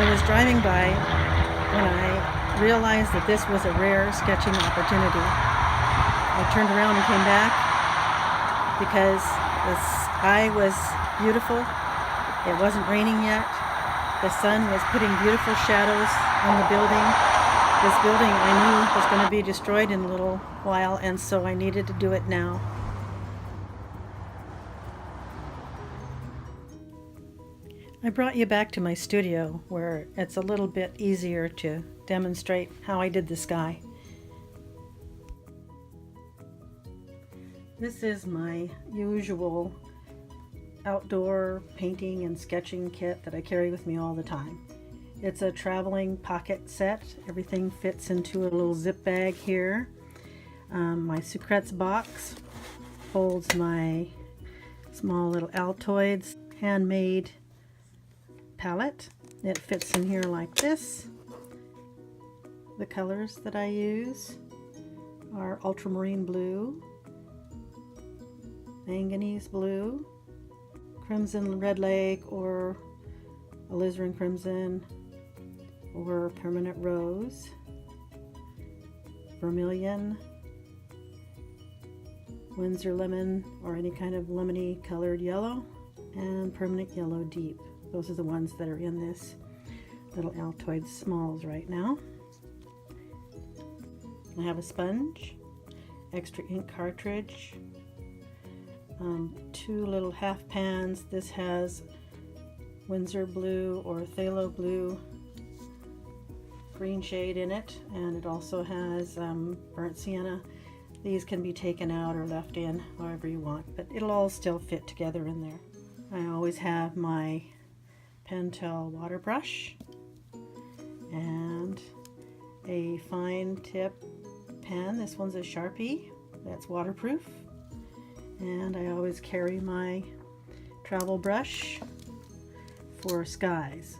I was driving by when I realized that this was a rare sketching opportunity. I turned around and came back because the sky was beautiful. It wasn't raining yet. The sun was putting beautiful shadows on the building. This building I knew was going to be destroyed in a little while, and so I needed to do it now. I brought you back to my studio where it's a little bit easier to demonstrate how I did the sky. This is my usual outdoor painting and sketching kit that I carry with me all the time. It's a traveling pocket set. Everything fits into a little zip bag here. My Sucrets box holds my small little Altoids handmade palette. It fits in here like this. The colors that I use are ultramarine blue, manganese blue, crimson red lake or alizarin crimson or permanent rose, vermilion, Windsor lemon or any kind of lemony colored yellow, and permanent yellow deep. Those are the ones that are in this little Altoid Smalls right now. I have a sponge, extra ink cartridge, 2 little half pans. This has Windsor blue or phthalo blue green shade in it, and it also has burnt sienna. These can be taken out or left in however you want, but it'll all still fit together in there. I always have my Pentel water brush and a fine tip pen. This one's a Sharpie that's waterproof, and I always carry my travel brush for skies.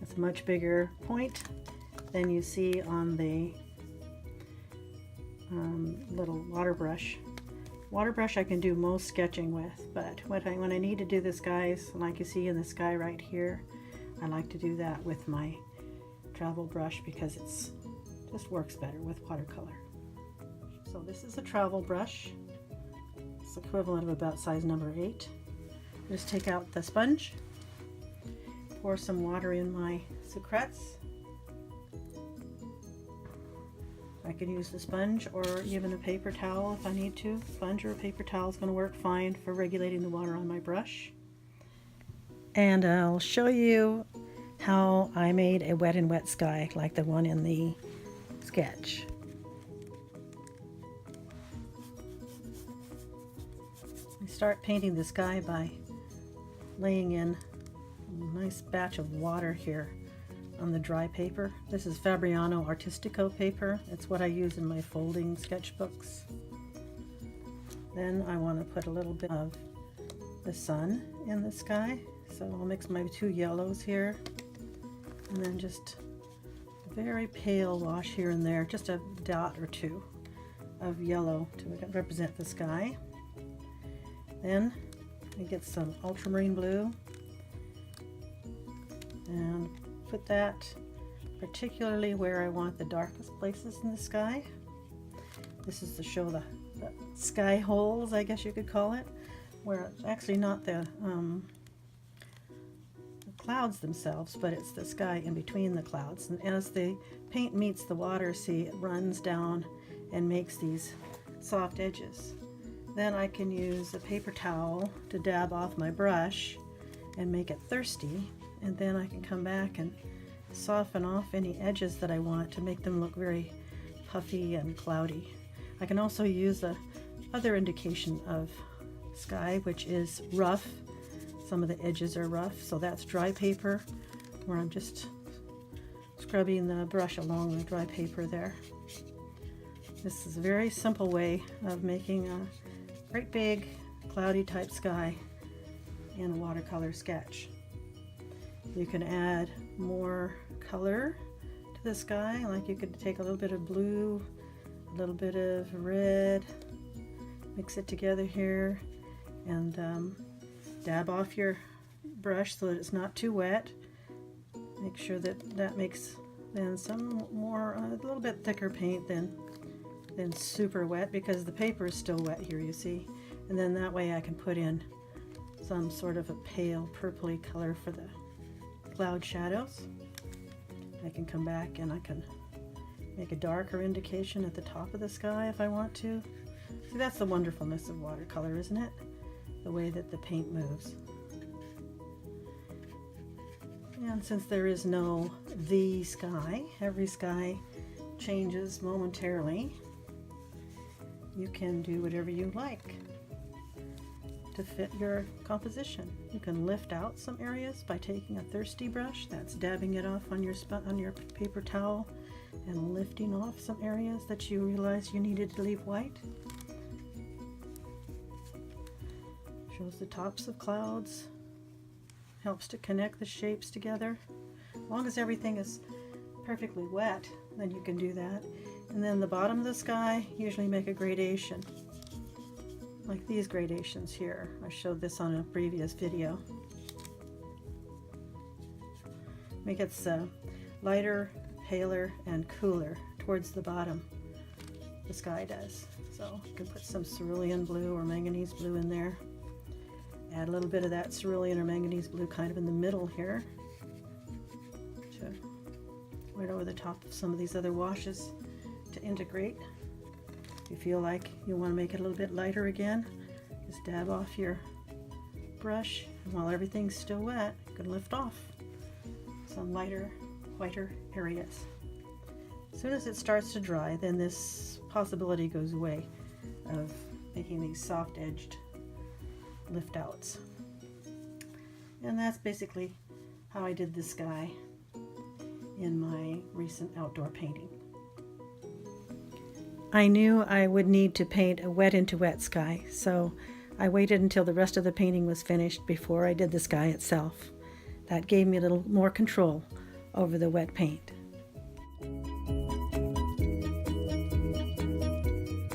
It's a much bigger point than you see on the little water brush. Water brush I can do most sketching with, but when I need to do the skies, like you see in the sky right here, I like to do that with my travel brush because it's just works better with watercolor. So this is a travel brush. It's equivalent of about size number 8. Just take out the sponge, pour some water in my Sucrets. I can use the sponge or even a paper towel if I need to. Sponge or a paper towel is going to work fine for regulating the water on my brush. And I'll show you how I made a wet and wet sky like the one in the sketch. I start painting the sky by laying in a nice batch of water here on the dry paper. This is Fabriano Artistico paper. It's what I use in my folding sketchbooks. Then I want to put a little bit of the sun in the sky. So I'll mix my 2 yellows here, and then just a very pale wash here and there, just a dot or 2 of yellow to represent the sky. Then I get some ultramarine blue and put that particularly where I want the darkest places in the sky. This is to show the sky holes, I guess you could call it, where it's actually not the clouds themselves, but it's the sky in between the clouds. And as the paint meets the water, see, it runs down and makes these soft edges. Then I can use a paper towel to dab off my brush and make it thirsty, and then I can come back and soften off any edges that I want to make them look very puffy and cloudy. I can also use the other indication of sky, which is rough. Some of the edges are rough, so that's dry paper, where I'm just scrubbing the brush along the dry paper there. This is a very simple way of making a great big cloudy type sky in a watercolor sketch. You can add more color to the sky, like you could take a little bit of blue, a little bit of red, mix it together here, and dab off your brush so that it's not too wet. Make sure that that makes then some more, a little bit thicker paint than super wet, because the paper is still wet here, you see. And then that way I can put in some sort of a pale purpley color for the cloud shadows. I can come back and I can make a darker indication at the top of the sky if I want to. See, that's the wonderfulness of watercolor, isn't it? The way that the paint moves. And since there is no the sky, every sky changes momentarily, you can do whatever you like to fit your composition. You can lift out some areas by taking a thirsty brush, that's dabbing it off on your paper towel and lifting off some areas that you realized you needed to leave white. Shows the tops of clouds, helps to connect the shapes together. As long as everything is perfectly wet, then you can do that. And then the bottom of the sky, usually make a gradation, like these gradations here. I showed this on a previous video. Make it lighter, paler, and cooler towards the bottom. The sky does. So you can put some cerulean blue or manganese blue in there. Add a little bit of that cerulean or manganese blue kind of in the middle here, right over the top of some of these other washes to integrate. If you feel like you want to make it a little bit lighter again, just dab off your brush, and while everything's still wet, you can lift off some lighter, whiter areas. As soon as it starts to dry, then this possibility goes away of making these soft-edged lift outs. And that's basically how I did the sky in my recent outdoor painting. I knew I would need to paint a wet into wet sky, so I waited until the rest of the painting was finished before I did the sky itself. That gave me a little more control over the wet paint.